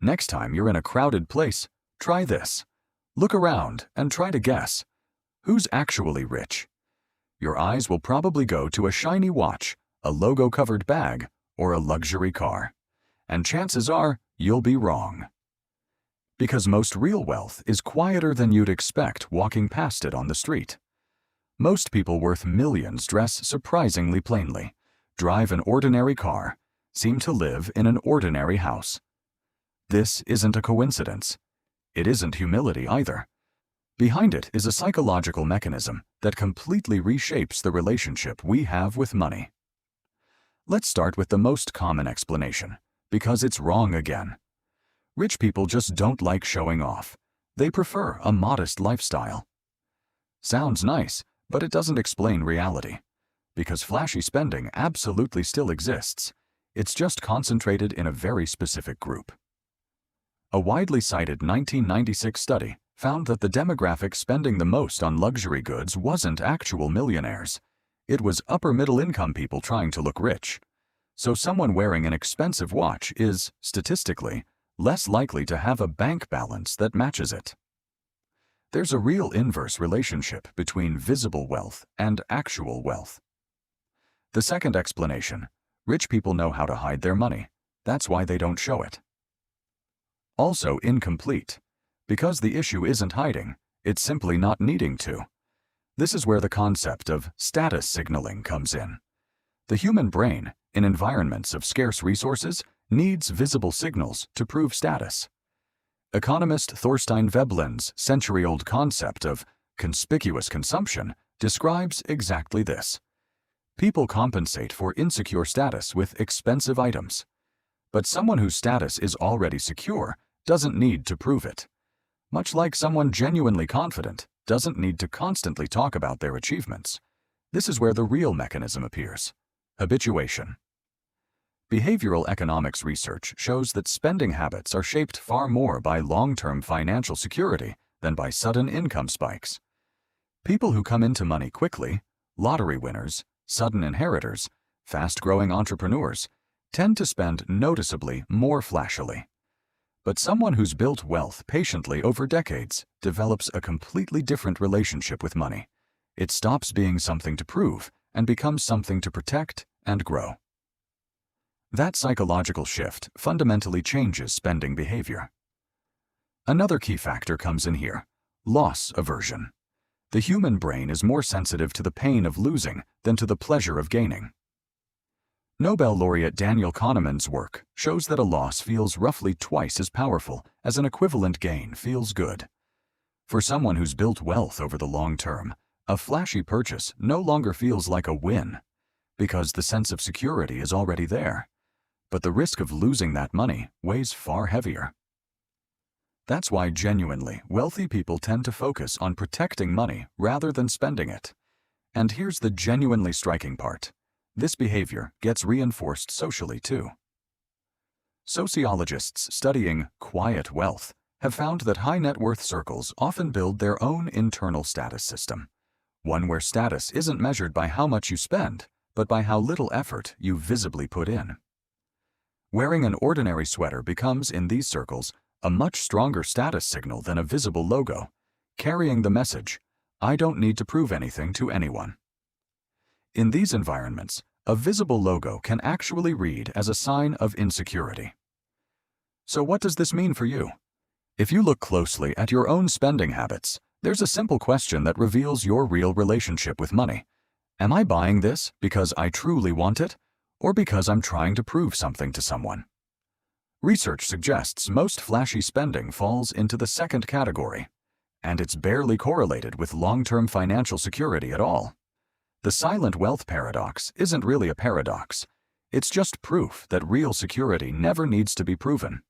Next time you're in a crowded place, try this. Look around and try to guess. Who's actually rich? Your eyes will probably go to a shiny watch, a logo-covered bag, or a luxury car. And chances are, you'll be wrong. Because most real wealth is quieter than you'd expect walking past it on the street. Most people worth millions dress surprisingly plainly, drive an ordinary car, seem to live in an ordinary house. This isn't a coincidence. It isn't humility either. Behind it is a psychological mechanism that completely reshapes the relationship we have with money. Let's start with the most common explanation, because it's wrong again. Rich people just don't like showing off. They prefer a modest lifestyle. Sounds nice, but it doesn't explain reality. Because flashy spending absolutely still exists. It's just concentrated in a very specific group. A widely cited 1996 study found that the demographic spending the most on luxury goods wasn't actual millionaires. It was upper-middle-income people trying to look rich. So someone wearing an expensive watch is, statistically, less likely to have a bank balance that matches it. There's a real inverse relationship between visible wealth and actual wealth. The second explanation: rich people know how to hide their money. That's why they don't show it. Also incomplete. Because the issue isn't hiding, it's simply not needing to. This is where the concept of status signaling comes in. The human brain, in environments of scarce resources, needs visible signals to prove status. Economist Thorstein Veblen's century-old concept of conspicuous consumption describes exactly this. People compensate for insecure status with expensive items. But someone whose status is already secure doesn't need to prove it. Much like someone genuinely confident doesn't need to constantly talk about their achievements. This is where the real mechanism appears: habituation. Behavioral economics research shows that spending habits are shaped far more by long-term financial security than by sudden income spikes. People who come into money quickly, lottery winners, sudden inheritors, fast-growing entrepreneurs, tend to spend noticeably more flashily. But someone who's built wealth patiently over decades develops a completely different relationship with money. It stops being something to prove and becomes something to protect and grow. That psychological shift fundamentally changes spending behavior. Another key factor comes in here: loss aversion. The human brain is more sensitive to the pain of losing than to the pleasure of gaining. Nobel laureate Daniel Kahneman's work shows that a loss feels roughly twice as powerful as an equivalent gain feels good. For someone who's built wealth over the long term, a flashy purchase no longer feels like a win, because the sense of security is already there. But the risk of losing that money weighs far heavier. That's why genuinely wealthy people tend to focus on protecting money rather than spending it. And here's the genuinely striking part: this behavior gets reinforced socially too. Sociologists studying quiet wealth have found that high net worth circles often build their own internal status system, one where status isn't measured by how much you spend, but by how little effort you visibly put in. Wearing an ordinary sweater becomes, in these circles, a much stronger status signal than a visible logo, carrying the message, "I don't need to prove anything to anyone." In these environments, a visible logo can actually read as a sign of insecurity. So what does this mean for you? If you look closely at your own spending habits, there's a simple question that reveals your real relationship with money. Am I buying this because I truly want it, or because I'm trying to prove something to someone? Research suggests most flashy spending falls into the second category, and it's barely correlated with long-term financial security at all. The silent wealth paradox isn't really a paradox. It's just proof that real security never needs to be proven.